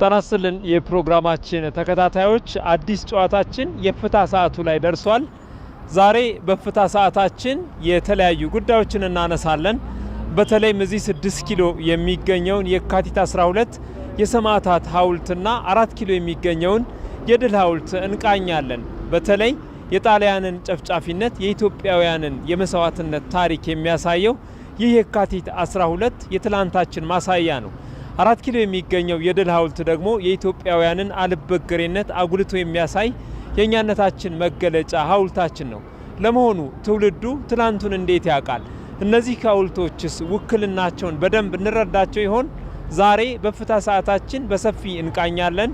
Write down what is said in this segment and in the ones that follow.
ጣናስልን የፕሮግራማችን ተከታታዮች አዲስ ጨዋታችን የፍታ ሰዓቱ ላይ ደርሷል። ዛሬ በፍታ ሰዓታችን የተለያዩ ጉዳዮችን እናነሳለን። በተለይም እዚህ 6 ኪሎ የሚገኘውን የካቲት 12 የሰማዕታት ሐውልትና 4 ኪሎ የሚገኘውን የድል ሐውልት እንቃኛለን። በተለይ የጣሊያንን ጨፍጫፊነት የኢትዮጵያውያንን የመስዋዕትነት ታሪክ የሚያሳየው ይህ የካቲት 12 የትላንታችን ማሳያ ነው። 4 ኪሎ የሚገኘው የድል ሐውልት ደግሞ የኢትዮጵያውያንን አልበገሬነት አጉልቶ የሚያሳይ የኛነታችን መገለጫ ሐውልታችን ነው። ለመሆኑ ትውልዱ ትላንቱን እንዴት ያውቃል? እነዚህ ሐውልቶችስ ውክልናቸውን በደንብ እንረዳቸው ይሆን? ዛሬ በፍታ ሰዓታችን በሰፊ እንቃኛለን።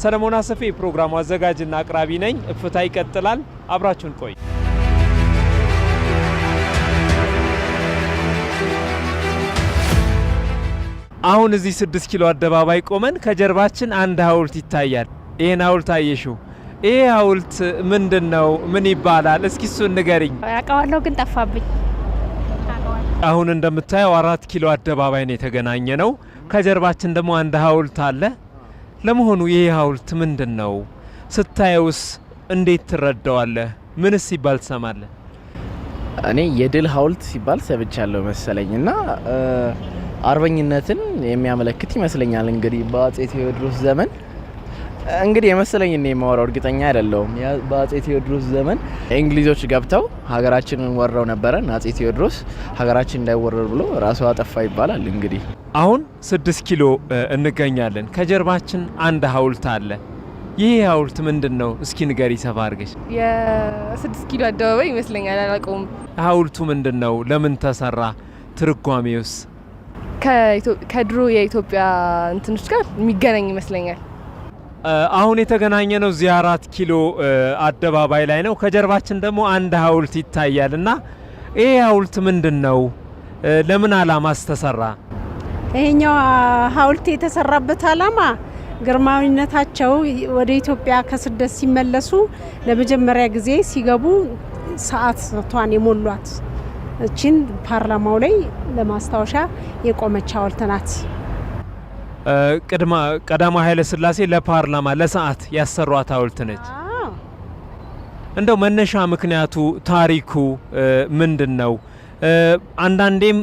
ሰለሞን አሰፌ የፕሮግራሙ አዘጋጅና አቅራቢ ነኝ። እፍታ ይቀጥላል። አብራችሁን ቆይ። አሁን እዚህ 6 ኪሎ አደባባይ ቆመን ከጀርባችን አንድ ሐውልት ይታያል። ይሄን ሐውልት አየሽው? ይሄ ሐውልት ምንድነው? ምን ይባላል? እስኪ እሱን ንገሪኝ። ያውቀዋለሁ ግን ጠፋብኝ። አሁን እንደምታየው 4 ኪሎ አደባባይ ነው የተገናኘ ነው። ከጀርባችን ደግሞ አንድ ሐውልት አለ። ለመሆኑ ይሄ ሐውልት ምንድነው? ስታየውስ እንዴት ትረዳዋለህ? ምንስ ሲባል ትሰማለህ? እኔ የድል ሐውልት ሲባል ሰብቻለሁ መሰለኝና አርበኝነትን የሚያመለክት ይመስለኛል። እንግዲህ በአጼ ቴዎድሮስ ዘመን እንግዲህ የመሰለኝ እኔ የማወራው እርግጠኛ አይደለሁም። በአጼ ቴዎድሮስ ዘመን እንግሊዞች ገብተው ሀገራችንን ወረው ነበረ። አጼ ቴዎድሮስ ሀገራችን እንዳይወረር ብሎ ራሱ አጠፋ ይባላል። እንግዲህ አሁን 6 ኪሎ እንገኛለን። ከጀርባችን አንድ ሐውልት አለ። ይህ ሐውልት ምንድነው? እስኪ ንገሪ ሰፋ አድርገሽ። የ6 ኪሎ አደባባይ ይመስለኛል። አላውቀውም። ሐውልቱ ምንድነው? ለምን ተሰራ? ትርጓሜውስ? ከድሮ የኢትዮጵያ እንትኖች ጋር የሚገናኝ ይመስለኛል። አሁን የተገናኘ ነው እዚህ 4 ኪሎ አደባባይ ላይ ነው። ከጀርባችን ደግሞ አንድ ሐውልት ይታያል እና ይሄ ሐውልት ምንድነው? ለምን ዓላማስ ተሰራ? ይሄኛው ሐውልት የተሰራበት ዓላማ ግርማዊነታቸው ወደ ኢትዮጵያ ከስደት ሲመለሱ ለመጀመሪያ ጊዜ ሲገቡ ሰዓቷን የሞሏት እቺን ፓርላማው ላይ ለማስታወሻ የቆመች ሐውልት ናት። ቀዳማዊ ኃይለ ሥላሴ ለፓርላማ ለሰዓት ያሰሯት ሐውልት ነች። እንደው መነሻ ምክንያቱ ታሪኩ ምንድነው? አንዳንዴም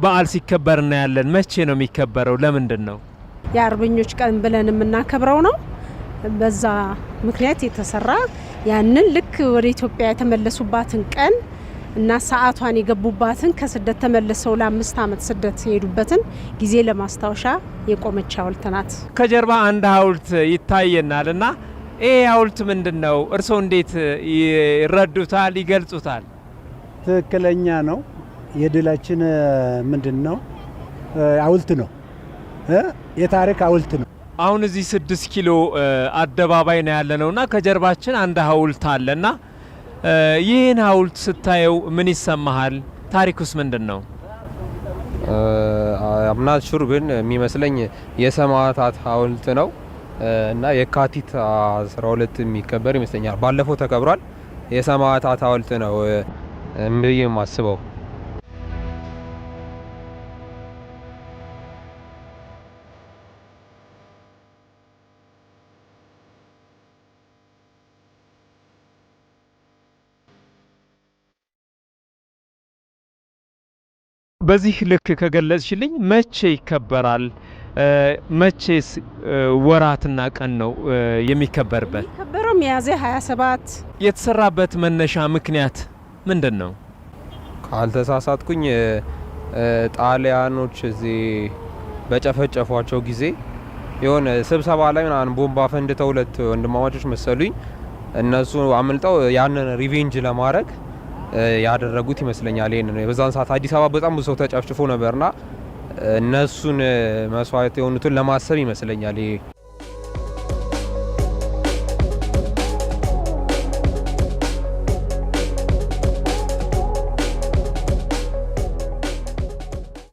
በዓል ሲከበር እናያለን። መቼ ነው የሚከበረው? ለምንድን ነው? የአርበኞች ቀን ብለን የምናከብረው ነው። በዛ ምክንያት የተሰራ ያንን ልክ ወደ ኢትዮጵያ የተመለሱባትን ቀን እና ሰዓቷን የገቡባትን ከስደት ተመልሰው ለ5 ዓመት ስደት የሄዱበትን ጊዜ ለማስታወሻ የቆመች ሐውልት ናት። ከጀርባ አንድ ሐውልት ይታየናል እና ይሄ ሐውልት ምንድነው? እርስዎ እንዴት ይረዱታል? ይገልጹታል? ትክክለኛ ነው። የድላችን ምንድነው? ሐውልት ነው። የታሪክ ሐውልት ነው። አሁን እዚህ 6 ኪሎ አደባባይ ነው ያለነውና ከጀርባችን አንድ ሐውልት አለና ይህን ሐውልት ስታየው ምን ይሰማሃል? ታሪኩስ ምንድነው? አምናት ሹር ግን የሚመስለኝ የሰማዕታት ሐውልት ነው እና የካቲት 12 የሚከበር ይመስለኛል። ባለፈው ተከብሯል። የሰማዕታት ሐውልት ነው ብዬ የማስበው። በዚህ ልክ ከገለጽሽልኝ መቼ ይከበራል? መቼስ ወራትና ቀን ነው የሚከበርበት? የሚከበረው ሚያዝያ 27። የተሰራበት መነሻ ምክንያት ምንድነው? ካልተሳሳትኩኝ ጣሊያኖች እዚህ በጨፈጨፏቸው ጊዜ የሆነ ስብሰባ ላይ ምናምን ቦምባ ፈንድተው 2 ወንድማማቾች መሰሉኝ እነሱ አምልጠው ያንን ሪቬንጅ ለማድረግ ያደረጉት ይመስለኛል። ይሄን ነው በዛን ሰዓት አዲስ አበባ በጣም ብዙ ሰው ተጨፍጭፎ ነበርና እነሱን መስዋዕት የሆኑትን ለማሰብ ይመስለኛል። ይሄ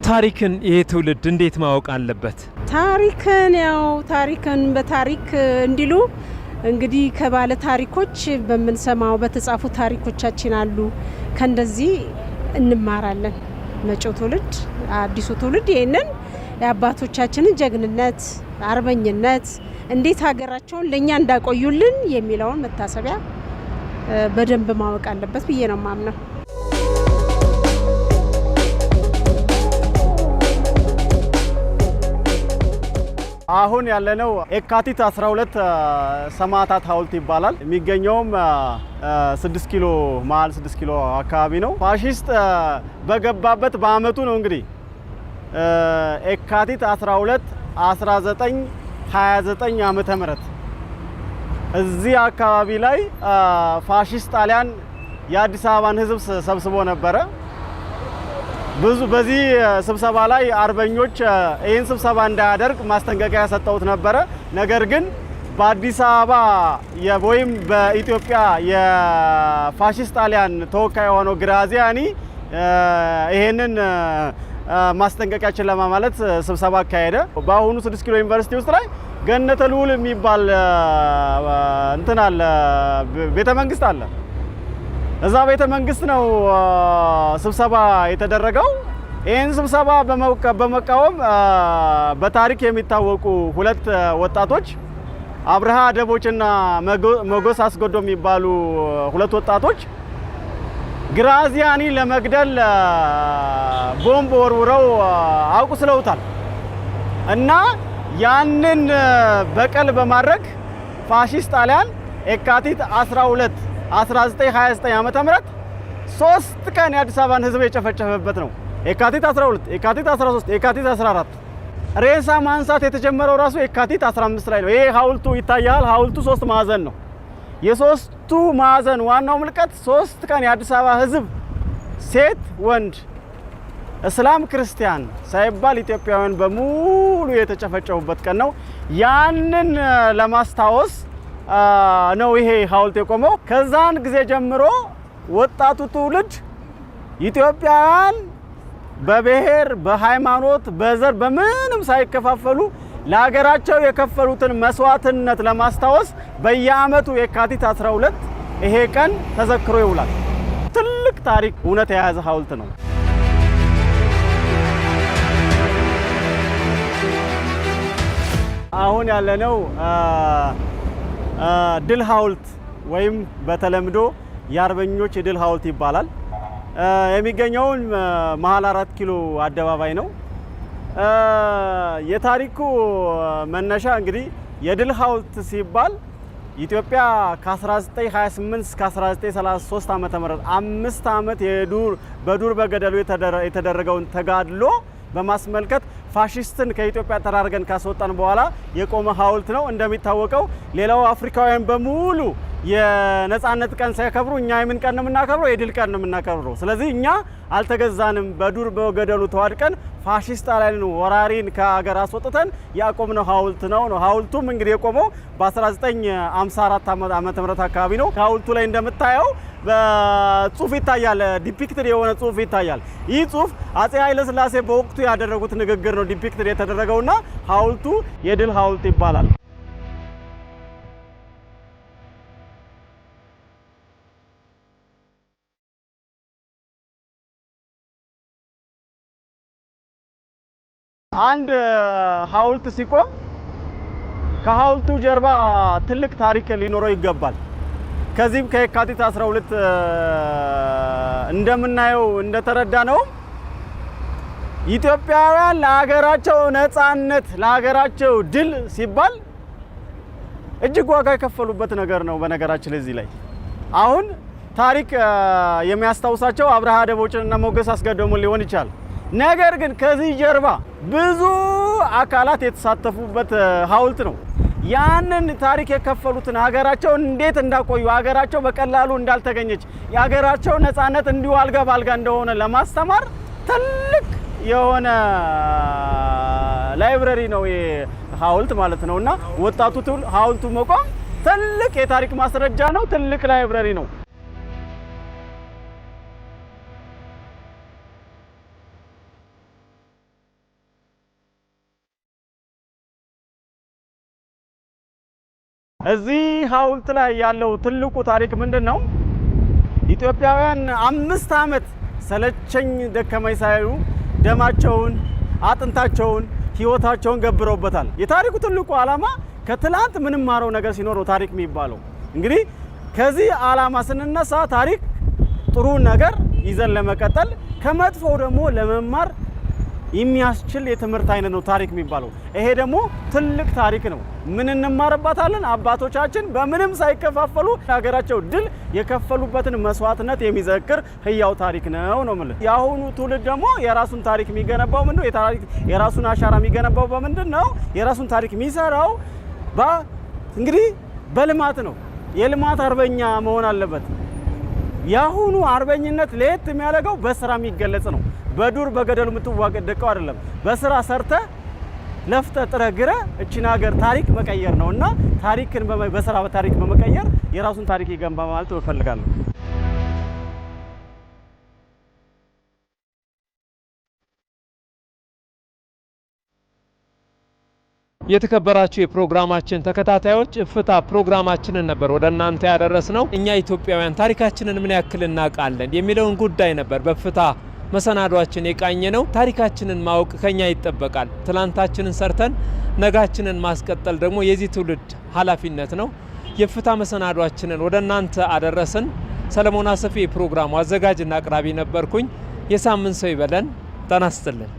ታሪክን ይሄ ትውልድ እንዴት ማወቅ አለበት? ታሪክን በታሪክ እንዲሉ እንግዲህ ከባለ ታሪኮች በምንሰማው በተጻፉ ታሪኮቻችን አሉ። ከእንደዚህ እንማራለን። መጪው ትውልድ አዲሱ ትውልድ ይሄንን የአባቶቻችንን ጀግንነት አርበኝነት እንዴት ሀገራቸውን ለኛ እንዳቆዩልን የሚለውን መታሰቢያ በደንብ ማወቅ አለበት ብዬ ነው ማምነው። አሁን ያለነው የካቲት 12 ሰማዕታት ሐውልት ይባላል። የሚገኘውም 6 ኪሎ መሀል 6 ኪሎ አካባቢ ነው። ፋሺስት በገባበት በአመቱ ነው እንግዲህ የካቲት 12 1929 ዓመተ ምህረት እዚህ አካባቢ ላይ ፋሺስት ጣሊያን የአዲስ አበባን ህዝብ ሰብስቦ ነበረ። በዚህ ስብሰባ ላይ አርበኞች ይህን ስብሰባ እንዳያደርግ ማስጠንቀቂያ ሰጠውት ነበረ። ነገር ግን በአዲስ አበባ ወይም በኢትዮጵያ የፋሺስት ጣሊያን ተወካይ የሆነው ግራዚያኒ ይሄንን ማስጠንቀቂያችን ለማለት ስብሰባ አካሄደ። በአሁኑ 6 ኪሎ ዩኒቨርሲቲ ውስጥ ላይ ገነተ ልዑል የሚባል እንትን አለ፣ ቤተ መንግስት አለ። እዛ ቤተ መንግስት ነው ስብሰባ የተደረገው። ይህን ስብሰባ በመቃወም በታሪክ የሚታወቁ ሁለት ወጣቶች አብርሃ ደቦችና መጎስ አስገዶ የሚባሉ ሁለት ወጣቶች ግራዚያኒ ለመግደል ቦምብ ወርውረው አቁስለውታል እና ያንን በቀል በማድረግ ፋሺስት ጣሊያን የካቲት 12 1929 ዓመተ ምህረት 3 ቀን የአዲስ አበባን ህዝብ የጨፈጨፈበት ነው። የካቲት 12፣ የካቲት 13፣ የካቲት 14 ሬሳ ማንሳት የተጀመረው ራሱ የካቲት 15 ላይ ነው። ይሄ ሐውልቱ ይታያል። ሐውልቱ 3 ማዕዘን ነው። የሶስቱ ማዕዘን ዋናው ምልክት 3 ቀን የአዲስ አበባ ህዝብ ሴት፣ ወንድ፣ እስላም፣ ክርስቲያን ሳይባል ኢትዮጵያውያን በሙሉ የተጨፈጨፉበት ቀን ነው። ያንን ለማስታወስ ነው ይሄ ሐውልት የቆመው። ከዛን ጊዜ ጀምሮ ወጣቱ ትውልድ ኢትዮጵያውያን በብሔር፣ በሃይማኖት፣ በዘር በምንም ሳይከፋፈሉ ለሀገራቸው የከፈሉትን መስዋዕትነት ለማስታወስ በየአመቱ የካቲት 12 ይሄ ቀን ተዘክሮ ይውላል። ትልቅ ታሪክ እውነት የያዘ ሐውልት ነው። አሁን ያለነው ድል ሐውልት ወይም በተለምዶ የአርበኞች የድል ሐውልት ይባላል። የሚገኘውን መሀል 4 ኪሎ አደባባይ ነው። የታሪኩ መነሻ እንግዲህ የድል ሐውልት ሲባል ኢትዮጵያ ከ1928 እስከ 1933 ዓመተ ምህረት 5 ዓመት በዱር በገደሉ የተደረገውን ተጋድሎ በማስመልከት ፋሺስትን ከኢትዮጵያ ተራርገን ካስወጣን በኋላ የቆመ ሐውልት ነው። እንደሚታወቀው ሌላው አፍሪካውያን በሙሉ የነጻነት ቀን ሲያከብሩ እኛ የምን ቀን ነው የምናከብረው? የድል ቀን ነው የምናከብረው። ስለዚህ እኛ አልተገዛንም። በዱር በገደሉ ተዋድቀን ፋሺስት ጣሊያንን ወራሪን ከሀገር አስወጥተን ያቆምነው ሐውልት ነው። ሐውልቱም እንግዲህ የቆመው በ1954 ዓመተ ምህረት አካባቢ ነው። ሐውልቱ ላይ እንደምታየው በጽሁፍ ይታያል፣ ዲፒክትድ የሆነ ጽሁፍ ይታያል። ይህ ጽሁፍ አጼ ኃይለ ሥላሴ በወቅቱ ያደረጉት ንግግር ነው ዲፒክትድ የተደረገውና ሐውልቱ የድል ሐውልት ይባላል። አንድ ሐውልት ሲቆም ከሐውልቱ ጀርባ ትልቅ ታሪክ ሊኖረው ይገባል። ከዚህም ከየካቲት 12 እንደምናየው እንደተረዳ ነው ኢትዮጵያውያን ለሀገራቸው ነጻነት ለሀገራቸው ድል ሲባል እጅግ ዋጋ የከፈሉበት ነገር ነው። በነገራችን ለዚህ ላይ አሁን ታሪክ የሚያስታውሳቸው አብርሃ ደቦችንና ሞገስ አስገዶምን ሊሆን ይችላል። ነገር ግን ከዚህ ጀርባ ብዙ አካላት የተሳተፉበት ሐውልት ነው። ያንን ታሪክ የከፈሉትን ሀገራቸውን እንዴት እንዳቆዩ ሀገራቸው በቀላሉ እንዳልተገኘች የሀገራቸው ነጻነት እንዲሁ አልጋ ባልጋ እንደሆነ ለማስተማር ትልቅ የሆነ ላይብረሪ ነው ይሄ ሐውልት ማለት ነውና ወጣቱ ትውልድ ሐውልቱ መቆም ትልቅ የታሪክ ማስረጃ ነው። ትልቅ ላይብረሪ ነው። እዚህ ሐውልት ላይ ያለው ትልቁ ታሪክ ምንድነው? ኢትዮጵያውያን 5 ዓመት ሰለቸኝ ደከመኝ ሳይሉ ደማቸውን፣ አጥንታቸውን፣ ህይወታቸውን ገብረውበታል። የታሪኩ ትልቁ ዓላማ ከትላንት ምንም ማረው ነገር ሲኖር ነው ታሪክ የሚባለው። እንግዲህ ከዚህ ዓላማ ስንነሳ ታሪክ ጥሩ ነገር ይዘን ለመቀጠል ከመጥፎው ደግሞ ለመማር የሚያስችል የትምህርት አይነት ነው ታሪክ የሚባለው። ይሄ ደግሞ ትልቅ ታሪክ ነው። ምን እንማርባታለን? አባቶቻችን በምንም ሳይከፋፈሉ ሀገራቸው ድል የከፈሉበትን መስዋዕትነት የሚዘክር ህያው ታሪክ ነው ነው ማለት። የአሁኑ ትውልድ ደግሞ የራሱን ታሪክ የሚገነባው ምንድነው? የራሱን አሻራ የሚገነባው በምንድን ነው? የራሱን ታሪክ የሚሰራው እንግዲህ በልማት ነው። የልማት አርበኛ መሆን አለበት። የአሁኑ አርበኝነት ለየት የሚያደርገው በስራ የሚገለጽ ነው። በዱር በገደሉ የምትዋደቀው አይደለም። በስራ ሰርተ ለፍተ ጥረ ግረ እቺን ሀገር ታሪክ መቀየር ነውና ታሪክን በስራ በታሪክ በመቀየር የራሱን ታሪክ ይገንባ ማለት እፈልጋለሁ። የተከበራችሁ የፕሮግራማችን ተከታታዮች እፍታ ፕሮግራማችንን ነበር ወደ እናንተ ያደረስነው። እኛ ኢትዮጵያውያን ታሪካችንን ምን ያክል እናውቃለን የሚለውን ጉዳይ ነበር በእፍታ መሰናዷችን የቃኘ ነው። ታሪካችንን ማወቅ ከኛ ይጠበቃል። ትላንታችንን ሰርተን ነጋችንን ማስቀጠል ደግሞ የዚህ ትውልድ ኃላፊነት ነው። የእፍታ መሰናዷችንን ወደ እናንተ አደረስን። ሰለሞን አሰፌ የፕሮግራሙ አዘጋጅና አቅራቢ ነበርኩኝ። የሳምንት ሰው ይበለን። ጤና ይስጥልን።